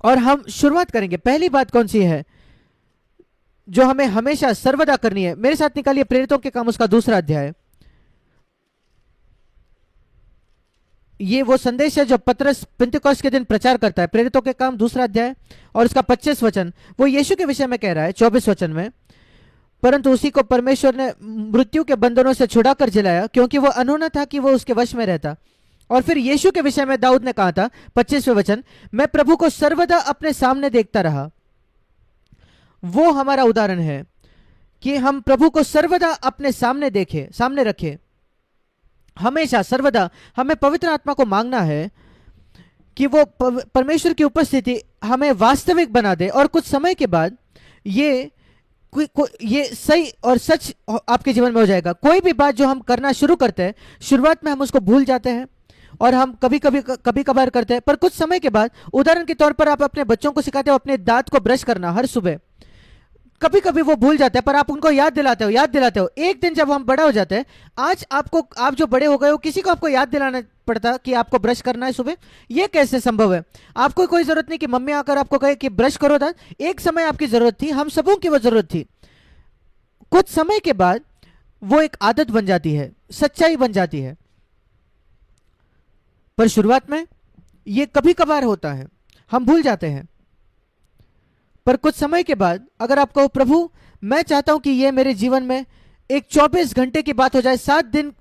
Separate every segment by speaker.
Speaker 1: और हम शुरुआत करेंगे। पहली बात कौन सी है जो हमें हमेशा सर्वदा करनी है? मेरे साथ निकालिए प्रेरितों के काम उसका 2 अध्याय। ये वो संदेश है जो पतरस पिन्तेकुस्त के दिन प्रचार करता है। प्रेरितों के काम 2 अध्याय और उसका 25 वचन, वो यीशु के विषय में कह रहा है 24 वचन में। परंतु उसी को परमेश्वर ने मृत्यु के बंधनों से छुड़ाकर जिलाया, क्योंकि वो अनहोना था कि वो उसके वश में रहता। और फिर यीशु के विषय में दाऊद ने कहा था 25वें वचन, मैं प्रभु को सर्वदा अपने सामने देखता रहा। वो हमारा उदाहरण है कि हम प्रभु को सर्वदा अपने सामने देखें, सामने रखें। हमेशा सर्वदा हमें पवित्र आत्मा को मांगना है कि वो परमेश्वर की उपस्थिति हमें वास्तविक बना दे। और कुछ समय के बाद ये ये सही और सच आपके जीवन में हो जाएगा। कोई भी बात जो हम करना शुरू करते हैं, शुरुआत में हम उसको भूल जाते हैं और हम कभी कभार करते हैं, पर कुछ समय के बाद, उदाहरण के तौर पर आप अपने बच्चों को सिखाते हो अपने दांत को ब्रश करना हर सुबह। कभी कभी वो भूल जाते हैं, पर आप उनको याद दिलाते हो, याद दिलाते हो। एक दिन जब हम बड़ा हो जाते हैं, आज आप जो बड़े हो गए हो, किसी को आपको याद दिलाना पड़ता कि आपको ब्रश करना है सुबह? ये कैसे संभव है? आपको कोई जरूरत नहीं कि मम्मी आकर आपको कहे कि ब्रश करो दांत। एक समय आपकी जरूरत थी, हम सबों की वो जरूरत थी। कुछ समय के बाद वो एक आदत बन जाती है, सच्चाई बन जाती है। पर शुरुआत में ये कभी कभार होता है, हम भूल जाते हैं। पर कुछ समय के बाद अगर आप कहो, प्रभु मैं चाहता हूं कि ये मेरे जीवन में एक 24 घंटे की बात हो जाए, 7 दिन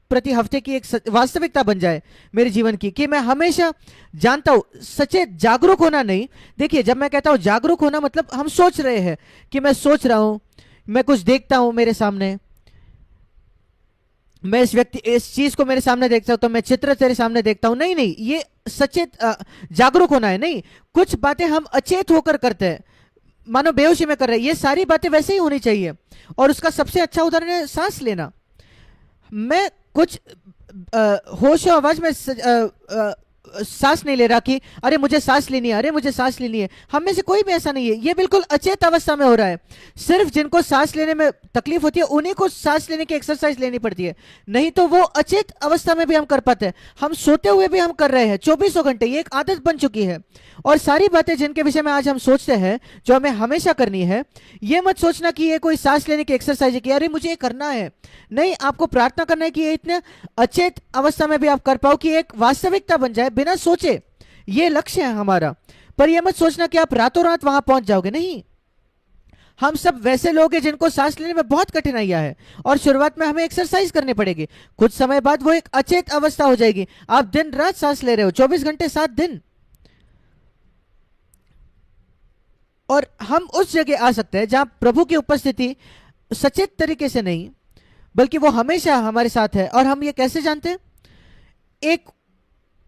Speaker 1: प्रति हफ्ते की एक वास्तविकता बन जाए मेरे जीवन की, कि मैं हमेशा जानता हूं, सचेत जागरूक होना नहीं। देखिए, जब मैं कहता हूं जागरूक होना, मतलब हम सोच रहे हैं कि मैं सोच रहा हूं, मैं कुछ देखता हूं मेरे सामने, मैं इस चीज को मेरे सामने देखता हूं, तो मैं चित्र तेरे सामने देखता हूं। नहीं नहीं, ये सचेत जागरूक होना है। नहीं, कुछ बातें हम अचेत होकर करते हैं, मानो बेहोशी में कर रहे हैं। ये सारी बातें वैसे ही होनी चाहिए। और उसका सबसे अच्छा उदाहरण है सांस लेना। मैं कुछ होश और आवाज में सांस नहीं ले रहा कि अरे मुझे सांस लेनी है, अरे मुझे सांस लेनी है। हम में से कोई भी ऐसा नहीं है, ये बिल्कुल अचेत अवस्था में हो रहा है। सिर्फ जिनको सांस लेने में तकलीफ होती है उन्हीं को सांस लेने की एक्सरसाइज लेनी पड़ती है, नहीं तो वो अचेत अवस्था में भी हम कर पाते हैं। हम सोते हुए भी हम कर रहे हैं 24 घंटे, ये एक आदत बन चुकी है। और सारी बातें जिनके विषय में आज हम सोचते हैं, जो हमें हमेशा करनी है, ये मत सोचना कि ये कोई सांस लेने की एक्सरसाइज है कि अरे मुझे ये करना है। नहीं, आपको प्रार्थना करना है कि ये इतने अचेत अवस्था में भी आप कर पाओ कि एक वास्तविकता बन जाए बिना सोचे। ये लक्ष्य है हमारा। पर यह मत सोचना कि आप रातों रात वहां पहुंच जाओगे। नहीं, हम सब वैसे लोग हैं जिनको सांस लेने में बहुत कठिनाइयां है, और शुरुआत में हमें एक्सरसाइज करनी पड़ेगी। कुछ समय बाद वो एक अचेत अवस्था हो जाएगी। आप दिन रात सांस ले रहे हो, 24 घंटे 7 दिन। और हम उस जगह आ सकते हैं जहां प्रभु की उपस्थिति सचेत तरीके से नहीं, बल्कि वो हमेशा हमारे साथ है। और हम ये कैसे जानते हैं? एक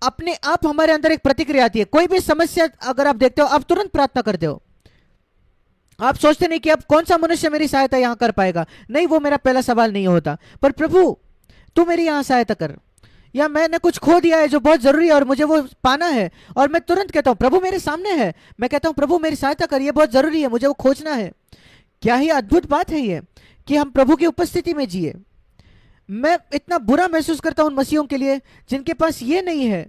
Speaker 1: अपने आप हमारे अंदर एक प्रतिक्रिया आती है। कोई भी समस्या अगर आप देखते हो, आप तुरंत प्रार्थना करते हो। आप सोचते नहीं कि अब कौन सा मनुष्य मेरी सहायता यहां कर पाएगा। नहीं, वो मेरा पहला सवाल नहीं होता। पर प्रभु तू मेरी यहां सहायता कर, या मैंने कुछ खो दिया है जो बहुत जरूरी है और मुझे वो पाना है, और मैं तुरंत कहता हूं प्रभु मेरे सामने है, मैं कहता हूं प्रभु मेरी सहायता कर, ये बहुत जरूरी है, मुझे वो खोजना है। क्या ही अद्भुत बात है ये कि हम प्रभु की उपस्थिति में जिए। मैं इतना बुरा महसूस करता हूं उन मसीहों के लिए जिनके पास ये नहीं है।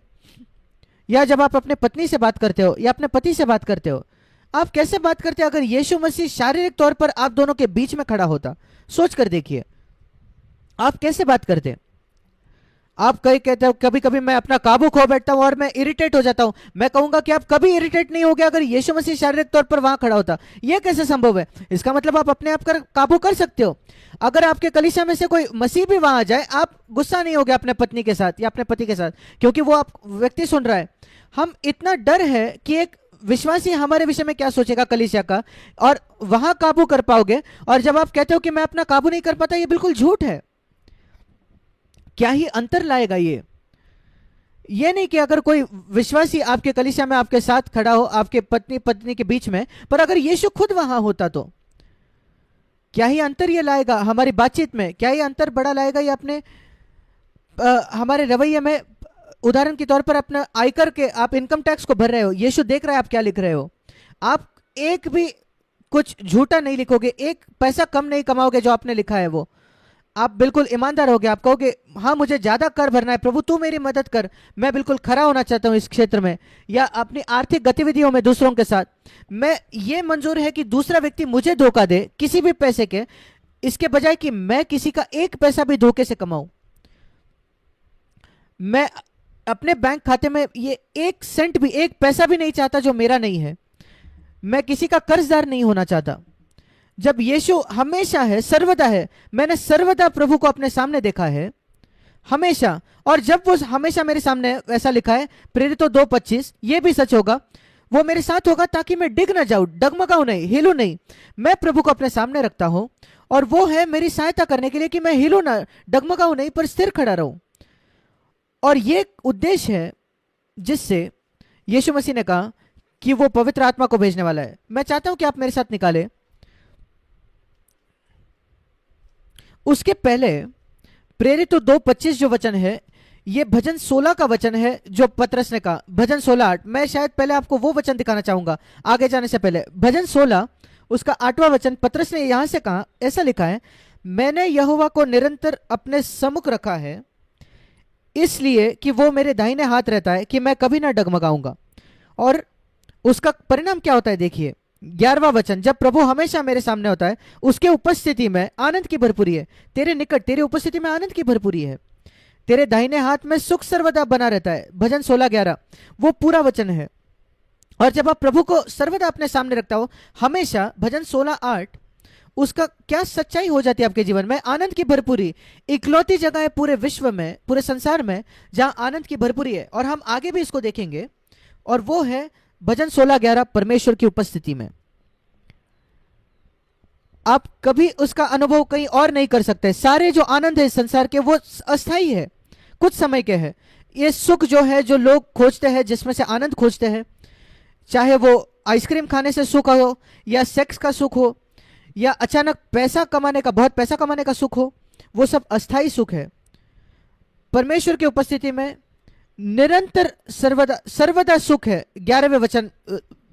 Speaker 1: या जब आप अपने पत्नी से बात करते हो या अपने पति से बात करते हो, आप कैसे बात करते हो? अगर यीशु मसीह शारीरिक तौर पर आप दोनों के बीच में खड़ा होता, सोच कर देखिए आप कैसे बात करते। आप कहीं कहते हो कभी कभी मैं अपना काबू खो बैठता हूं और मैं इरिटेट हो जाता हूं। मैं कहूंगा कि आप कभी इरिटेट नहीं हो गया अगर यीशु मसीह शारीरिक तौर पर वहां खड़ा होता। यह कैसे संभव है? इसका मतलब आप अपने आप कर काबू कर सकते हो। अगर आपके कलीसिया में से कोई मसीह भी वहां आ जाए, आप गुस्सा नहीं हो गया अपने पत्नी के साथ या अपने पति के साथ, क्योंकि वो आप व्यक्ति सुन रहा है। हम इतना डर है कि एक विश्वासी हमारे विषय में क्या सोचेगा कलीसिया का, और वहां काबू कर पाओगे। और जब आप कहते हो कि मैं अपना काबू नहीं कर पाता, ये बिल्कुल झूठ है। क्या ही अंतर लाएगा ये नहीं कि अगर कोई विश्वासी आपके कलीसिया में आपके साथ खड़ा हो, आपके पत्नी के बीच में, पर अगर यीशु खुद वहां होता तो क्या ही अंतर ये लाएगा हमारी बातचीत में, क्या ही अंतर बड़ा लाएगा ये अपने हमारे रवैये में। उदाहरण के तौर पर अपना आयकर के आप इनकम टैक्स को भर रहे हो, यीशु देख रहा है आप क्या लिख रहे हो। आप एक भी कुछ झूठा नहीं लिखोगे, एक पैसा कम नहीं कमाओगे जो आपने लिखा है वो। आप बिल्कुल ईमानदार हो गए, आप कहोगे हाँ मुझे ज्यादा कर भरना है, प्रभु तू मेरी मदद कर, मैं बिल्कुल खरा होना चाहता हूं इस क्षेत्र में या अपनी आर्थिक गतिविधियों में दूसरों के साथ। मैं ये मंजूर है कि दूसरा व्यक्ति मुझे धोखा दे किसी भी पैसे के, इसके बजाय कि मैं किसी का एक पैसा भी धोखे से कमाऊं। मैं अपने बैंक खाते में ये एक सेंट भी, एक पैसा भी नहीं चाहता जो मेरा नहीं है। मैं किसी का कर्जदार नहीं होना चाहता। जब यीशु हमेशा है, सर्वदा है, मैंने सर्वदा प्रभु को अपने सामने देखा है, हमेशा। और जब वो हमेशा मेरे सामने है, ऐसा लिखा है प्रेरितों 2:25, ये भी सच होगा, वो मेरे साथ होगा ताकि मैं डिग ना जाऊं, डगमगाऊं नहीं, हिलू नहीं। मैं प्रभु को अपने सामने रखता हूं और वो है मेरी सहायता करने के लिए कि मैं हिलू ना, डगमगाऊं नहीं, पर स्थिर खड़ा रहूं। और ये उद्देश्य है जिससे यीशु मसीह ने कहा कि वो पवित्र आत्मा को भेजने वाला है। मैं चाहता हूं कि आप मेरे साथ निकालें। उसके पहले प्रेरितों 2:25 जो वचन है, ये भजन 16 का वचन है जो पतरस ने कहा, भजन 16:8। मैं शायद पहले आपको वो वचन दिखाना चाहूंगा आगे जाने से पहले। भजन 16 उसका 8वां वचन, पतरस ने यहां से कहा, ऐसा लिखा है, मैंने यहोवा को निरंतर अपने सम्मुख रखा है, इसलिए कि वो मेरे दाहिने हाथ रहता है कि मैं कभी ना डगमगाऊंगा। और उसका परिणाम क्या होता है देखिए, 11वां वचन, जब प्रभु हमेशा मेरे सामने होता है, उसके उपस्थिति में आनंद की भरपूरी है। तेरे निकट, तेरी उपस्थिति में आनंद की भरपूरी है, तेरे दाहिने हाथ में सुख सर्वदा बना रहता है। भजन 16:11 वो पूरा वचन है। और जब आप प्रभु को सर्वदा अपने सामने रखता हो हमेशा, भजन 16:8, उसका क्या सच्चाई हो जाती है आपके जीवन में, आनंद की भरपूरी। इकलौती जगह है पूरे विश्व में, पूरे संसार में, जहां आनंद की भरपूरी है। और हम आगे भी इसको देखेंगे, और वो है भजन 16:11, परमेश्वर की उपस्थिति में। आप कभी उसका अनुभव कहीं और नहीं कर सकते। सारे जो आनंद है संसार के, वो अस्थाई है, कुछ समय के है। ये सुख जो है, जो लोग खोजते हैं, जिसमें से आनंद खोजते हैं, चाहे वो आइसक्रीम खाने से सुख हो, या सेक्स का सुख हो, या अचानक पैसा कमाने का, बहुत पैसा कमाने का सुख हो, वो सब अस्थाई सुख है। परमेश्वर की उपस्थिति में निरंतर सर्वदा सर्वदा सुख है। 11वें वचन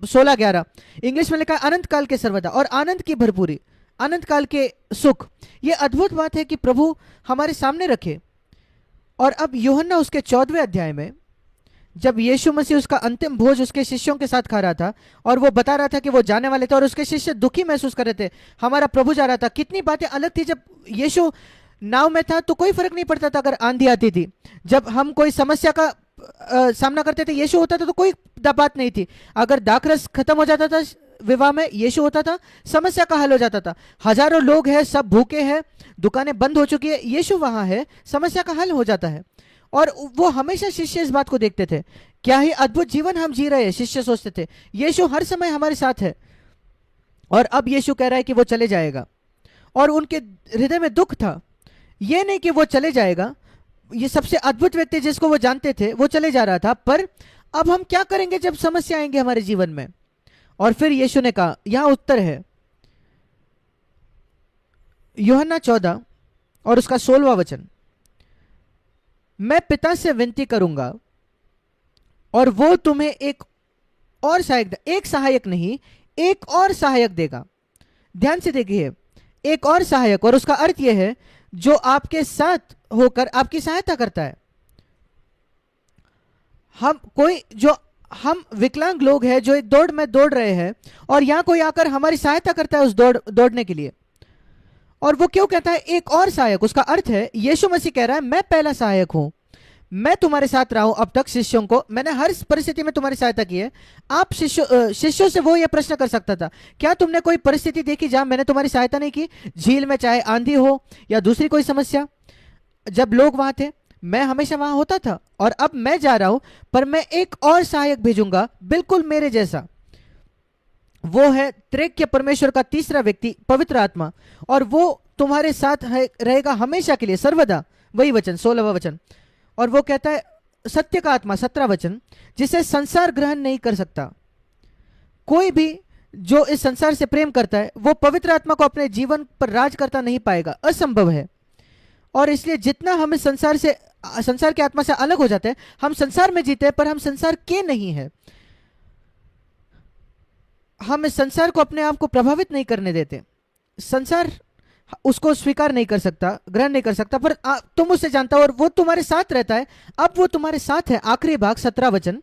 Speaker 1: 16:11 इंग्लिश में लिखा है, अनंत काल के सर्वदा, और आनंद की भरपूरी, अनंत काल के सुख। ये अद्भुत बात है कि प्रभु हमारे सामने रखे। और अब यूहन्ना उसके 14वें अध्याय में, जब यीशु मसीह उसका अंतिम भोज उसके शिष्यों के साथ खा रहा था, और वो बता रहा था कि वो जाने वाले थे, और उसके शिष्य दुखी महसूस कर रहे थे, हमारा प्रभु जा रहा था। कितनी बातें अलग थी। जब यीशु नाव में था तो कोई फर्क नहीं पड़ता था अगर आंधी आती थी। जब हम कोई समस्या का सामना करते थे, यीशु होता था तो कोई बात नहीं थी। अगर दाखरस खत्म हो जाता था विवाह में, यीशु होता था, समस्या का हल हो जाता था। हजारों लोग हैं, सब भूखे हैं, दुकानें बंद हो चुकी है, यीशु वहां है, समस्या का हल हो जाता है। और वो हमेशा शिष्य इस बात को देखते थे, क्या ही अद्भुत जीवन हम जी रहे हैं। शिष्य सोचते थे यीशु हर समय हमारे साथ है। और अब यीशु कह रहा है कि वो चले जाएगा, और उनके हृदय में दुख था। ये नहीं कि वो चले जाएगा, ये सबसे अद्भुत व्यक्ति जिसको वो जानते थे वो चले जा रहा था, पर अब हम क्या करेंगे जब समस्या आएंगे हमारे जीवन में। और फिर यीशु ने कहा, यहां उत्तर है, यूहन्ना 14 और उसका 16वां वचन, मैं पिता से विनती करूंगा और वो तुम्हें एक और सहायक, एक सहायक नहीं, एक और सहायक देगा। ध्यान से देखिए, एक और सहायक, और उसका अर्थ यह है जो आपके साथ होकर आपकी सहायता करता है। हम विकलांग लोग हैं जो एक दौड़ में दौड़ रहे हैं, और यहां कोई आकर हमारी सहायता करता है उस दौड़ने के लिए। और वो क्यों कहता है एक और सहायक? उसका अर्थ है यीशु मसीह कह रहा है, मैं पहला सहायक हूं, मैं तुम्हारे साथ रहा हूं अब तक, शिष्यों को मैंने हर परिस्थिति में तुम्हारी सहायता की है। आप शिष्यों से वो ये प्रश्न कर सकता था, क्या तुमने कोई परिस्थिति देखी जहां मैंने तुम्हारी सहायता नहीं की? झील में चाहे आंधी हो या दूसरी कोई समस्या, जब लोग वहां थे मैं हमेशा वहां होता था। और अब मैं जा रहा हूं, पर मैं एक और सहायक भेजूंगा बिल्कुल मेरे जैसा। वो है त्रिएक परमेश्वर का तीसरा व्यक्ति, पवित्र आत्मा, और वो तुम्हारे साथ रहेगा हमेशा के लिए, सर्वदा। वही वचन 16वां वचन। और वो कहता है सत्य का आत्मा, 17वां वचन, जिसे संसार ग्रहण नहीं कर सकता। कोई भी जो इस संसार से प्रेम करता है वो पवित्र आत्मा को अपने जीवन पर राज करता नहीं पाएगा, असंभव है। और इसलिए जितना हम इस संसार की आत्मा से अलग हो जाते हैं, हम संसार में जीते हैं पर हम संसार के नहीं हैं। हम इस संसार को अपने आप को प्रभावित नहीं करने देते। संसार उसको स्वीकार नहीं कर सकता, ग्रहण नहीं कर सकता, पर तुम उससे जानता हो और वो तुम्हारे साथ रहता है। अब वो तुम्हारे साथ है, आखिरी भाग 17 वचन,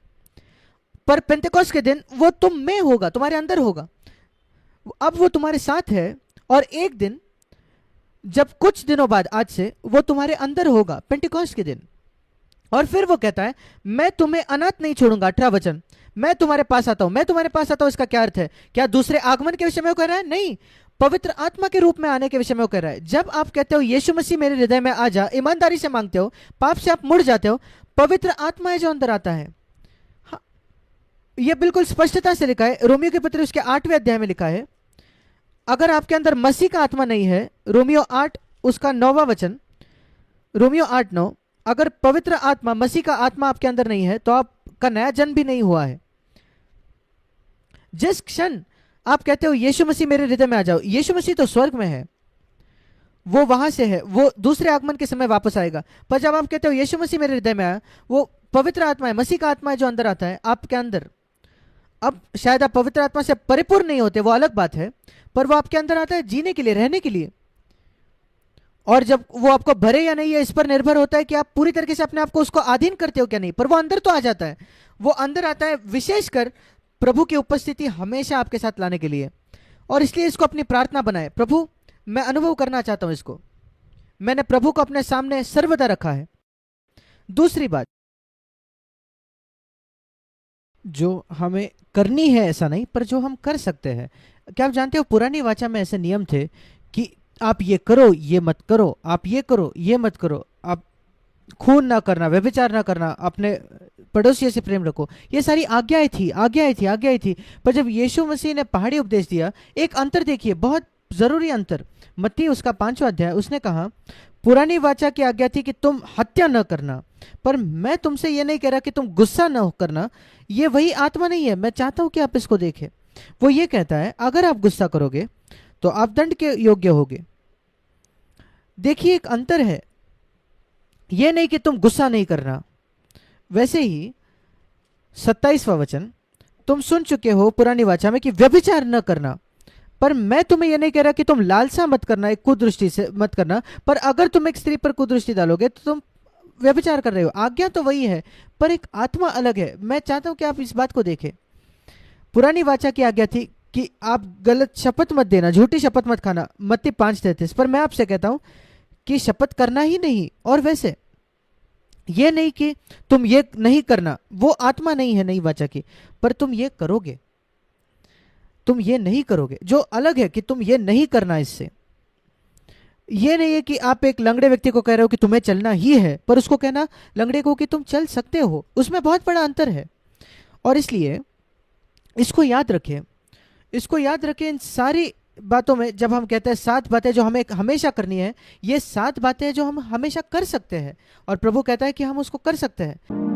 Speaker 1: पर पेंतेकोस्त के दिन वो तुम में होगा, तुम्हारे अंदर होगा। अब वो तुम्हारे साथ है और एक दिन, जब कुछ दिनों बाद आज से, वो तुम्हारे अंदर होगा पेंटेकोस्त के दिन। और फिर वो कहता है मैं तुम्हें अनाथ नहीं छोड़ूंगा, 18 वचन, मैं तुम्हारे पास आता हूं। मैं तुम्हारे पास आता हूं, इसका क्या अर्थ है? क्या दूसरे आगमन के विषय में वो कह रहा है? नहीं, पवित्र आत्मा के रूप में आने के विषय में वो कह रहा है। जब आप कहते हो यीशु मसीह मेरे हृदय में आ जा, ईमानदारी से मांगते हो, पाप से आप मुड़ जाते हो, पवित्र आत्मा है जो अंदर आता है। हाँ, यह बिल्कुल स्पष्टता से लिखा है, रोमियो के पत्र उसके 8वें अध्याय में लिखा है, अगर आपके अंदर मसीह का आत्मा नहीं है, रोमियो 8 उसका 9वां वचन, रोमियो 8:9, अगर पवित्र आत्मा, मसीह का आत्मा आपके अंदर नहीं है तो आपका नया जन्म भी नहीं हुआ है। जिस क्षण आप कहते हो यीशु मसीह मेरे हृदय में आ जाओ, यीशु मसीह तो स्वर्ग में है, वो वहां से है, वो दूसरे आगमन के समय वापस आएगा। पर जब आप कहते हो यीशु मसीह मेरे हृदय में आया, वो पवित्र आत्मा है, मसीह का आत्मा है जो अंदर आता है आपके अंदर। अब शायद आप पवित्र आत्मा से परिपूर्ण नहीं होते, वो अलग बात है, पर वो आपके अंदर आता है जीने के लिए, रहने के लिए। और जब वो आपको भरे या नहीं है, इस पर निर्भर होता है कि आप पूरी तरीके से अपने आप को उसको अधीन करते हो क्या नहीं, पर वो अंदर तो आ जाता है। वो अंदर आता है विशेषकर प्रभु की उपस्थिति हमेशा आपके साथ लाने के लिए। और इसलिए इसको अपनी प्रार्थना बनाए, प्रभु मैं अनुभव करना चाहता हूं इसको, मैंने प्रभु को अपने सामने सर्वदा रखा है। दूसरी बात जो हमें करनी है, ऐसा नहीं, पर जो हम कर सकते हैं। क्या आप जानते हो पुरानी वाचा में ऐसे नियम थे कि आप ये करो, ये मत करो, आप ये करो, ये मत करो, आप खून ना करना, व्यभिचार ना करना, अपने पड़ोसियों से प्रेम रखो, ये सारी आज्ञाएं थी, आज्ञाएं थी, आज्ञाएं थी। पर जब यीशु मसीह ने पहाड़ी उपदेश दिया, एक अंतर देखिए, बहुत जरूरी अंतर। मत्ती उसका 5वां अध्याय, उसने कहा पुरानी वाचा की आज्ञा थी कि तुम हत्या न करना, पर मैं तुमसे ये नहीं कह रहा कि तुम गुस्सा न करना। ये वही आत्मा नहीं है, मैं चाहता हूं कि आप इसको देखें। वो ये कहता है अगर आप गुस्सा करोगे तो आप दंड के योग्य होगे। देखिए एक अंतर है, ये नहीं कि तुम गुस्सा नहीं करना। वैसे ही 27वां वचन, तुम सुन चुके हो पुरानी वाचा में कि व्यभिचार न करना, पर मैं तुम्हें यह नहीं कह रहा कि तुम लालसा मत करना, एक कुदृष्टि से मत करना, पर अगर तुम एक स्त्री पर कुदृष्टि डालोगे तो तुम व्यभिचार कर रहे हो। आज्ञा तो वही है, पर एक आत्मा अलग है। मैं चाहता हूं कि आप इस बात को देखें। पुरानी वाचा की आज्ञा थी कि आप गलत शपथ मत देना, झूठी शपथ मत खाना, मत्ती 5:33, पर मैं आपसे कहता हूं कि शपथ करना ही नहीं। और वैसे ये नहीं कि तुम ये नहीं करना, वो आत्मा नहीं है नई वाचा की, पर तुम ये करोगे, तुम ये नहीं करोगे, जो अलग है कि तुम ये नहीं करना। इससे ये नहीं है कि आप एक लंगड़े व्यक्ति को कह रहे हो कि तुम्हें चलना ही है, पर उसको कहना लंगड़े को कि तुम चल सकते हो, उसमें बहुत बड़ा अंतर है। और इसलिए इसको याद रखें, इसको याद रखें इन सारी बातों में। जब हम कहते हैं 7 बातें जो हमें हमेशा करनी है, ये 7 बातें जो हम हमेशा कर सकते हैं, और प्रभु कहता है कि हम उसको कर सकते हैं।